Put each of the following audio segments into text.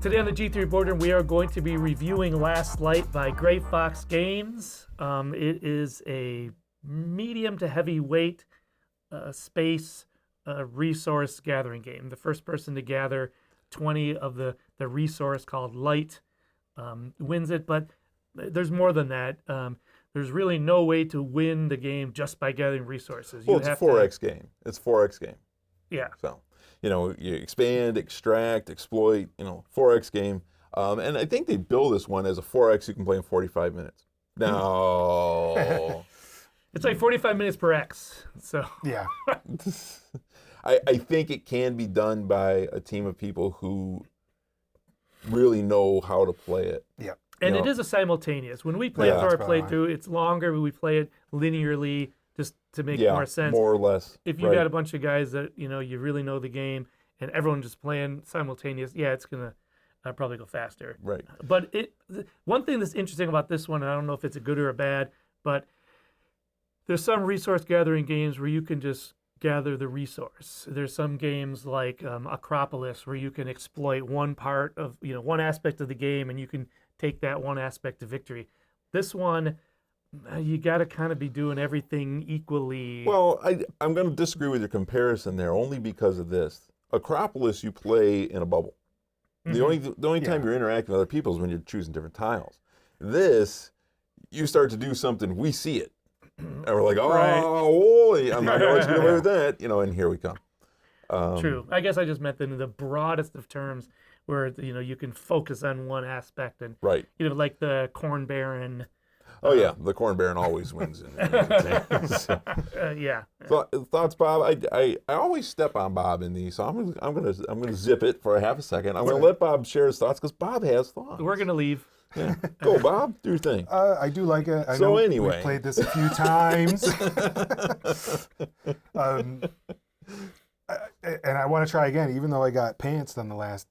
Today on the G3 Boardroom, we are going to be reviewing Last Light by Gray Fox Games. It is a medium to heavyweight space resource gathering game. The first person to gather 20 of the resource called Light wins it, but there's more than that. There's really no way to win the game just by gathering resources. Well, it's a 4X game. It's a 4X game. Yeah. So, you expand, extract, exploit, 4X game. And I think they build this one as a 4X you can play in 45 minutes. No. It's like 45 minutes per X. So Yeah. I think it can be done by a team of people who really know how to play it. Yeah. And it is a simultaneous. When we play Yeah. through our That's probably playthrough, it's longer, but we play it linearly just to make more sense. More or less. If you Right. got a bunch of guys that you really know the game and everyone just playing simultaneous, it's gonna probably go faster. Right. But one thing that's interesting about this one, and I don't know if it's a good or a bad, but there's some resource gathering games where you can just gather the resource. There's some games like Acropolis where you can exploit one part of one aspect of the game and you can take that one aspect to victory. This one, you got to kind of be doing everything equally. Well, I'm going to disagree with your comparison there only because of this. Acropolis, you play in a bubble. Mm-hmm. The only time you're interacting with other people is when you're choosing different tiles. This, you start to do something, we see it. And we're like, I'm not going to let you get away with that. And here we come. True. I guess I just meant in the broadest of terms where, you can focus on one aspect and, Right. Like the Corn Baron. Oh, yeah. The Corn Baron always wins. So. Yeah. Thoughts, Bob? I always step on Bob in these, so I'm gonna zip it for a half a second. I'm gonna let Bob share his thoughts because Bob has thoughts. We're going to leave. Yeah. Go, Bob. Do your thing. I do like it. I So know anyway. we've played this a few times. And I want to try again, even though I got pantsed on the last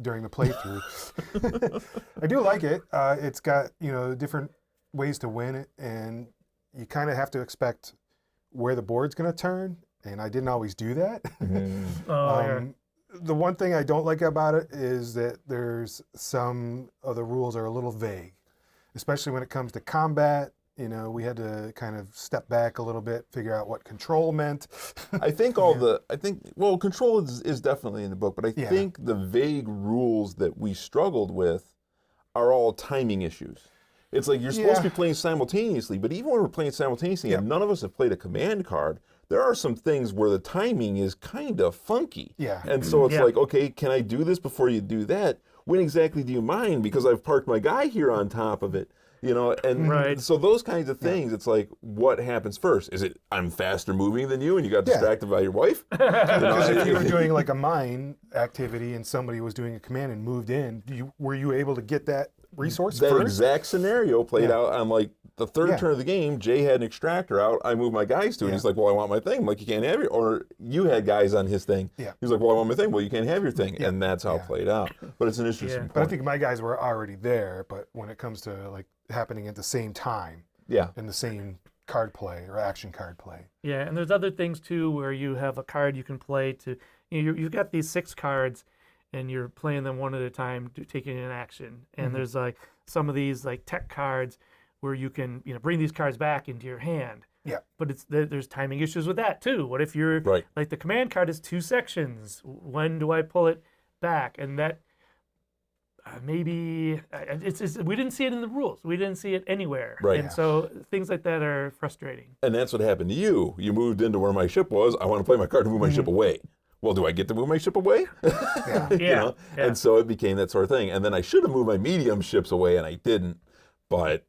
during the playthrough. I do like it. It's got different ways to win it, and you kind of have to expect where the board's going to turn. And I didn't always do that. The one thing I don't like about it is that there's some of the rules are a little vague, especially when it comes to combat. We had to kind of step back a little bit, figure out what control meant. I think control is definitely in the book, but I think the vague rules that we struggled with are all timing issues. It's like you're supposed to be playing simultaneously, but even when we're playing simultaneously and none of us have played a command card, there are some things where the timing is kind of funky. Yeah. And so it's like, okay, can I do this before you do that? When exactly do you mind? Because I've parked my guy here on top of it. And so those kinds of things, it's like, what happens first? Is it I'm faster moving than you and you got distracted by your wife? Because if you were doing like a mine activity and somebody was doing a command and moved in, were you able to get that resource that first? exact scenario played out on like the third turn of the game. Jay had an extractor out. I moved my guys to it. He's like, well, I want my thing. I'm like, you can't have your, or you had guys on his thing. Yeah. He's like, well, I want my thing. Well, you can't have your thing. And that's how it played out. But it's an interesting point. But I think my guys were already there, but when it comes to like happening at the same time in the same card play or action card play. Yeah, and there's other things too where you have a card you can play to, you've got these 6 cards and you're playing them one at a time, taking an action. And there's like some of these like tech cards where you can bring these cards back into your hand. Yeah. But there's timing issues with that too. What if you're like the command card is 2 sections? When do I pull it back? And that maybe we didn't see it in the rules. We didn't see it anywhere. Right. And so things like that are frustrating. And that's what happened to you. You moved into where my ship was. I want to play my card to move my ship away. Well, do I get to move my ship away? And so it became that sort of thing. And then I should have moved my medium ships away, and I didn't. But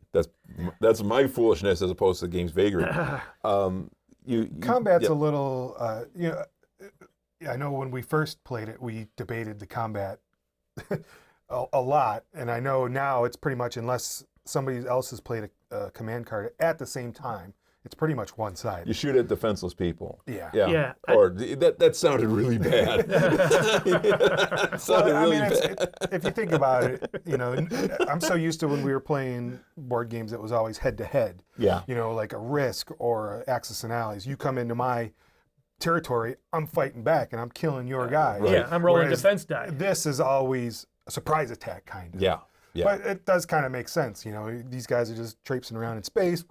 that's my foolishness as opposed to the game's vagary. Combat's a little, I know when we first played it, we debated the combat a lot. And I know now it's pretty much unless somebody else has played a command card at the same time, it's pretty much one side. You shoot at defenseless people. Yeah. Yeah, Or that sounded really bad. That sounded really bad. If you think about it, I'm so used to when we were playing board games, it was always head to head. Yeah. Like a Risk or a Axis and Allies. You come into my territory, I'm fighting back and I'm killing your guy. Right. Yeah, I'm rolling Whereas defense die. This is always a surprise attack kind of. Yeah. Yeah. But it does kind of make sense, These guys are just traipsing around in space.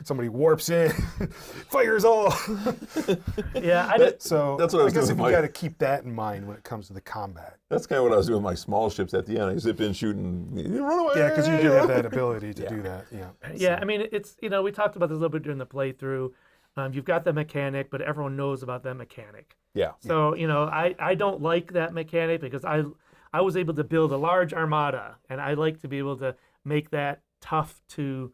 Somebody warps in, fires all. Yeah, So that's what I was guess doing if with you got to keep that in mind when it comes to the combat. That's kind of what I was doing with my small ships at the end. I zip in, shooting, run away. Yeah, because you do have that ability to do that. Yeah. Yeah, I mean, it's, we talked about this a little bit during the playthrough. You've got the mechanic, but everyone knows about that mechanic. Yeah. So, I don't like that mechanic because I was able to build a large armada, and I like to be able to make that tough to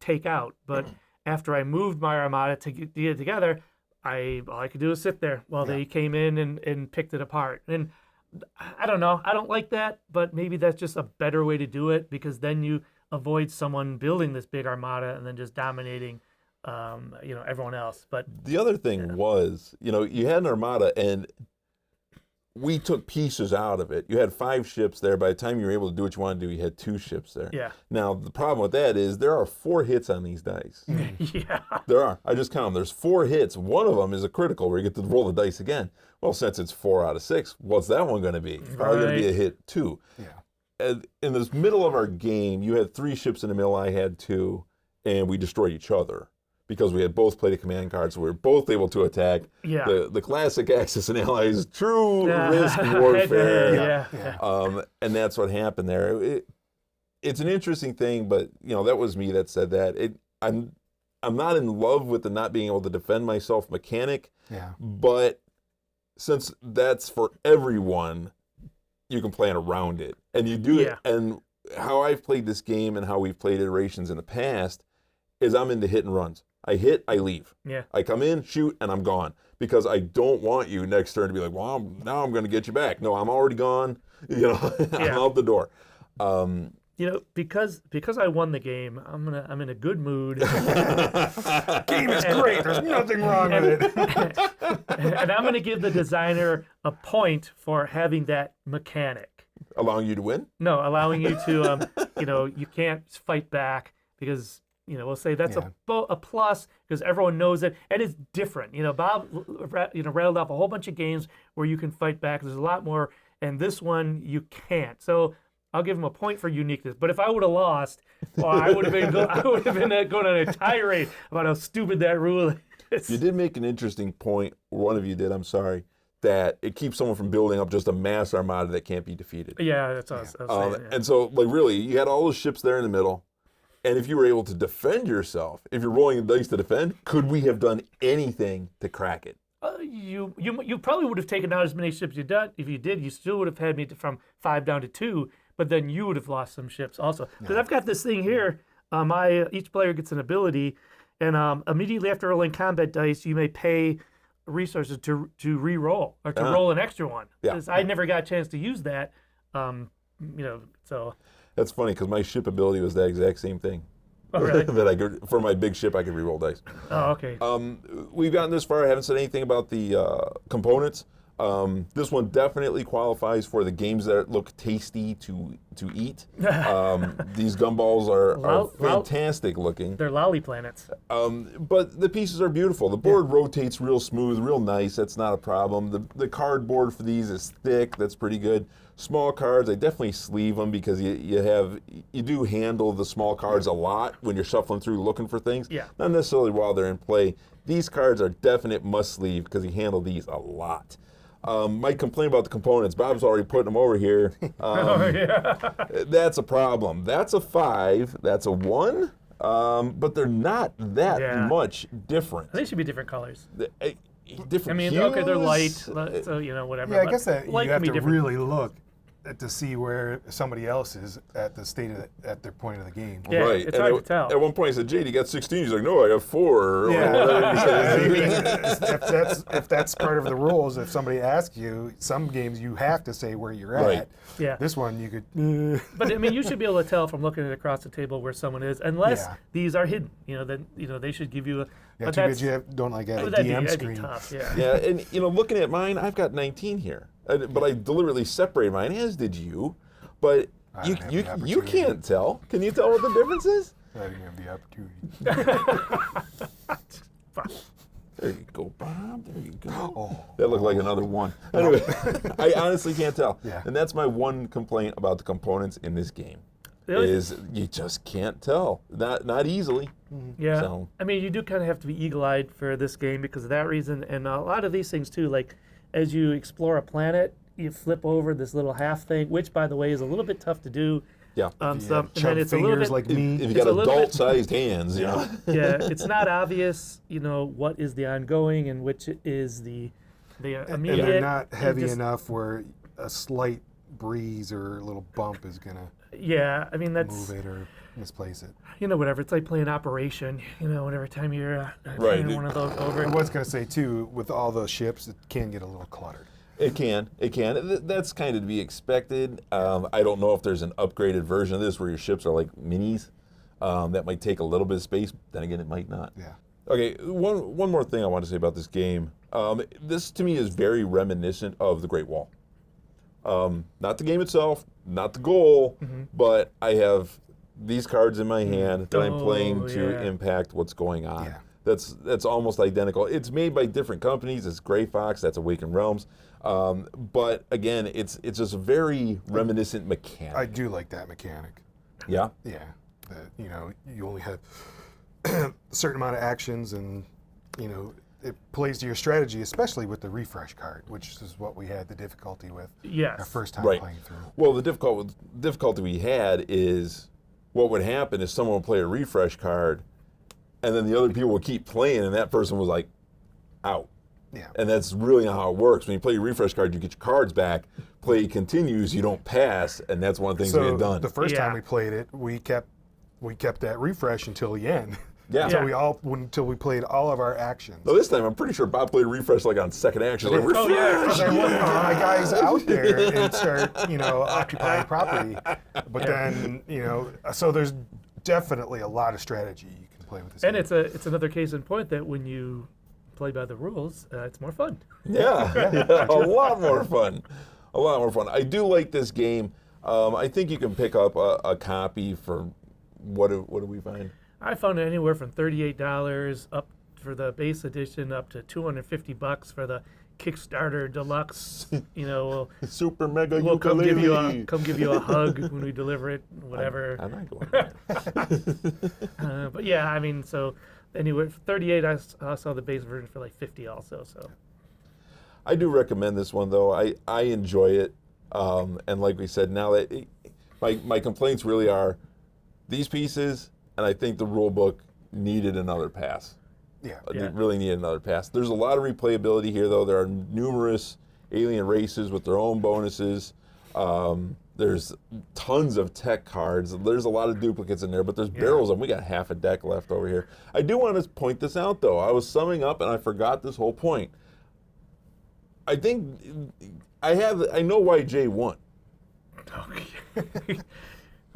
take out. But after I moved my armada to get it together, all I could do was sit there while they came in and picked it apart. And I don't know. I don't like that, but maybe that's just a better way to do it because then you avoid someone building this big armada and then just dominating everyone else. But the other thing was, you had an armada and we took pieces out of it. You had 5 ships there. By the time you were able to do what you wanted to do, you had 2 ships there. Yeah. Now, the problem with that is there are 4 hits on these dice. Yeah. There are. I just count them. There's 4 hits. One of them is a critical where you get to roll the dice again. Well, since it's 4 out of 6, what's that one going to be? Probably going to be a hit, too. Yeah. And in this middle of our game, you had 3 ships in the middle. I had 2, and we destroyed each other. Because we had both played a command card, so we were both able to attack. Yeah. The classic Axis and Allies, true Risk warfare. Yeah. And that's what happened there. It's an interesting thing, but that was me that said that. I'm not in love with the not being able to defend myself mechanic. Yeah. But since that's for everyone, you can plan around it, and you do it. And how I've played this game and how we've played iterations in the past is I'm into hit and runs. I hit, I leave. Yeah. I come in, shoot, and I'm gone. Because I don't want you next turn to be like, well, now I'm going to get you back. No, I'm already gone. I'm out the door. Because I won the game, I'm in a good mood. Game is great. There's nothing wrong with it. And I'm gonna give the designer a point for having that mechanic. Allowing you to win? No, allowing you to, you can't fight back because. We'll say that's a plus because everyone knows it, and it's different. Bob, rattled off a whole bunch of games where you can fight back. There's a lot more, and this one you can't. So I'll give him a point for uniqueness. But if I would have lost, I would have been going on a tirade about how stupid that rule is. You did make an interesting point. One of you did. I'm sorry. That it keeps someone from building up just a mass armada that can't be defeated. Yeah, that's what I was saying. And so, really, you had all those ships there in the middle. And if you were able to defend yourself, if you're rolling the dice to defend, could we have done anything to crack it? You probably would have taken out as many ships you did. If you did, you still would have had me from 5 down to 2. But then you would have lost some ships also. Because I've got this thing here. Each player gets an ability, and immediately after rolling combat dice, you may pay resources to re-roll or to roll an extra one. Because I never got a chance to use that. So. That's funny because my ship ability was that exact same thing. Oh, really? That I could, for my big ship, I could re-roll dice. Oh, okay. We've gotten this far. I haven't said anything about the components. This one definitely qualifies for the games that look tasty to eat. These gumballs are fantastic looking. They're lolly planets. But the pieces are beautiful. The board rotates real smooth, real nice. That's not a problem. The cardboard for these is thick. That's pretty good. Small cards, I definitely sleeve them because you do handle the small cards a lot when you're shuffling through looking for things. Yeah. Not necessarily while they're in play. These cards are definite must sleeve because you handle these a lot. Might complain about the components. Bob's already putting them over here. That's a problem. That's a 5. That's a 1. But they're not that much different. They should be different colors. Different hues? Okay, they're light, so whatever. Yeah, I guess that you have to really look to see where somebody else is at their point of the game. Yeah, right. it's and hard to tell. At one point, I said, "JD, you got 16." He's like, "No, I have 4." I mean, if that's part of the rules, if somebody asks you, some games you have to say where you're at. Right. Yeah. This one you could. But I mean, you should be able to tell from looking at across the table where someone is, unless Yeah. these are hidden. Then they should give you a. Yeah, but too that's bad you don't have a that'd DM be screen. tough. Yeah. Yeah, and looking at mine, I've got 19 here, but I deliberately separated mine, as did you. But I you don't have the you opportunity. can't tell. Can you tell what the difference is? I didn't have the opportunity. There you go, Bob. There you go. Oh. That looked like another one. Anyway, I honestly can't tell. Yeah. And that's my one complaint about the components in this game. Really? Is you just can't tell. Not easily. Yeah. So- I mean, you do kind of have to be eagle-eyed for this game because of that reason, and a lot of these things too. Like, as you explore a planet, you flip over this little half thing, which, by the way, is a little bit tough to do. Yeah. And Chub then it's a little fingers bit like me. If you It's got a little bit- adult-sized hands, yeah, it's not obvious, what is the ongoing and which is the And immediate. they're not You heavy just- enough where a slight breeze or a little bump is gonna Yeah, I mean that's move it or misplace it. whatever. It's like playing Operation. Whenever time you're Right. turning one of those over. I was gonna say too, with all those ships, it can get a little cluttered. It can. That's kind of to be expected. I don't know if there's an upgraded version of this where your ships are like minis. That might take a little bit of space. Then again, it might not. Yeah. Okay, one more thing I want to say about this game. This to me is very reminiscent of the Great Wall. Not the game itself, not the goal, but I have these cards in my hand that I'm playing to yeah. impact what's going on. Yeah. That's almost identical. It's made by different companies. It's Gray Fox. That's Awakened Realms. But again, it's just a very reminiscent mechanic. I do like that mechanic. Yeah. Yeah. That you only have a certain amount of actions, and it plays to your strategy, especially with the refresh card, which is what we had the difficulty with Yes. our first time Right. playing through. Well, the difficulty we had is what would happen is someone would play a refresh card, and then the other people would keep playing, and that person was like out. Yeah. And that's really not how it works. When you play your refresh card, you get your cards back. Play continues, you don't pass, and that's one of the things we So had done. the first Yeah. time we played it, we kept that refresh until the end. Yeah. Until we played all of our actions. So this time, I'm pretty sure Bob played refresh like on second action. Like, Oh yeah. Because I wanted my guys out there and start, occupying property. But then, so there's definitely a lot of strategy you can play with this And game. it's another case in point that when you play by the rules, it's more fun. Yeah, a lot more fun. A lot more fun. I do like this game. I think you can pick up a copy for what do we find? I found it anywhere from $38 up for the base edition up to $250 for the Kickstarter deluxe. We'll Super mega come ukulele. give you a hug when we deliver it, whatever. I might go in there. But yeah, I mean, so anyway, for $38, I saw the base version for like $50 also. So I do recommend this one though. I enjoy it, and like we said, now that my complaints really are these pieces, and I think the rule book needed another pass. Yeah. It really needed another pass. There's a lot of replayability here, though. There are numerous alien races with their own bonuses. There's tons of tech cards. There's a lot of duplicates in there, but there's barrels, and we got half a deck left over here. I do want to point this out, though. I was summing up, and I forgot this whole point. I think I know why Jay won.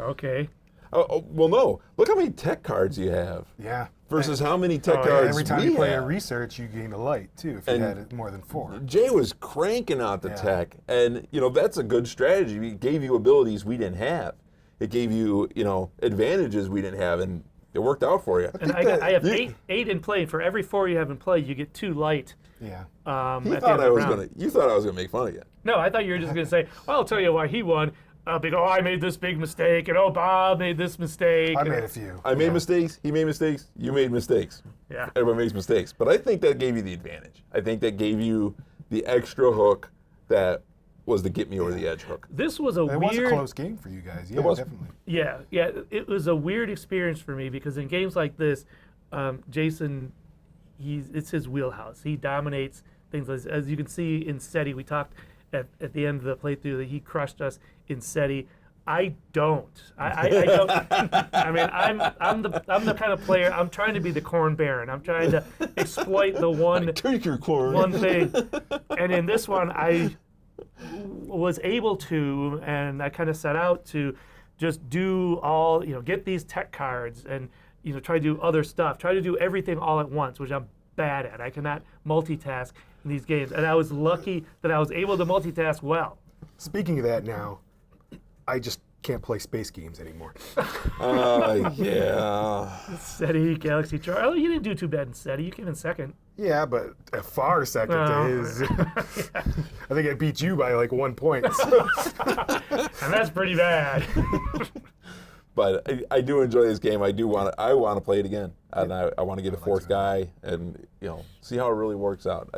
okay. Well, no. Look how many tech cards you have Yeah. versus how many tech And cards every time we you play have. a research, you gain a light, too, if you And- had it more than 4. Jay was cranking out the Yeah. tech, and that's a good strategy. It gave you abilities we didn't have. It gave you advantages we didn't have, and it worked out for you. And I have eight in play. For every 4 you have in play, you get 2 light. Yeah. At the end of the round. You thought I was gonna make fun of you. No, I thought you were just going to say, well, I'll tell you why he won. I made this big mistake, and Bob made this mistake. I and- made a few. I made mistakes. He made mistakes. You made mistakes. Yeah. Everybody makes mistakes, but I think that gave you the advantage. I think that gave you the extra hook that was the get me over the edge hook. This was a It weird. was a close game for you guys. Yeah, was. definitely. Yeah, it was a weird experience for me because in games like this, Jason, it's his wheelhouse. He dominates things as you can see in SETI. We talked at the end of the playthrough that he crushed us in SETI. I don't. I don't. I mean, I'm the kind of player. I'm trying to be the corn baron. I'm trying to exploit the one Take your corn. one thing. And in this one, I was able to, and I kind of set out to just do all, get these tech cards and try to do other stuff. Try to do everything all at once, which I'm bad at. I cannot multitask in these games, and I was lucky that I was able to multitask well. Speaking of that now, I just can't play space games anymore. Yeah. SETI, Galaxy Charge. Oh, you didn't do too bad in SETI. You came in second. Yeah, but a far second to his. I think I beat you by like 1 point. And that's pretty bad. But I do enjoy this game. I want to play it again, and I want to get a fourth guy and see how it really works out.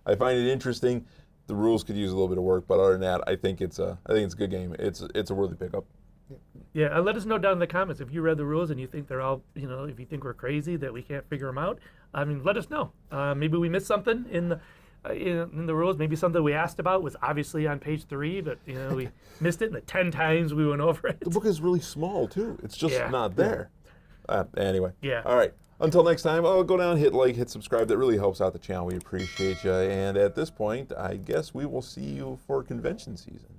I find it interesting. The rules could use a little bit of work, but other than that, I think it's a good game. It's a worthy pickup. Yeah, let us know down in the comments if you read the rules and you think they're all, if you think we're crazy that we can't figure them out. I mean, let us know. Maybe we missed something in the rules. Maybe something we asked about was obviously on page 3, but we missed it. And the 10 times we went over it. The book is really small too. It's just not there. Anyway. Yeah. All right. Until next time, go down, hit like, hit subscribe. That really helps out the channel. We appreciate you. And at this point, I guess we will see you for convention season.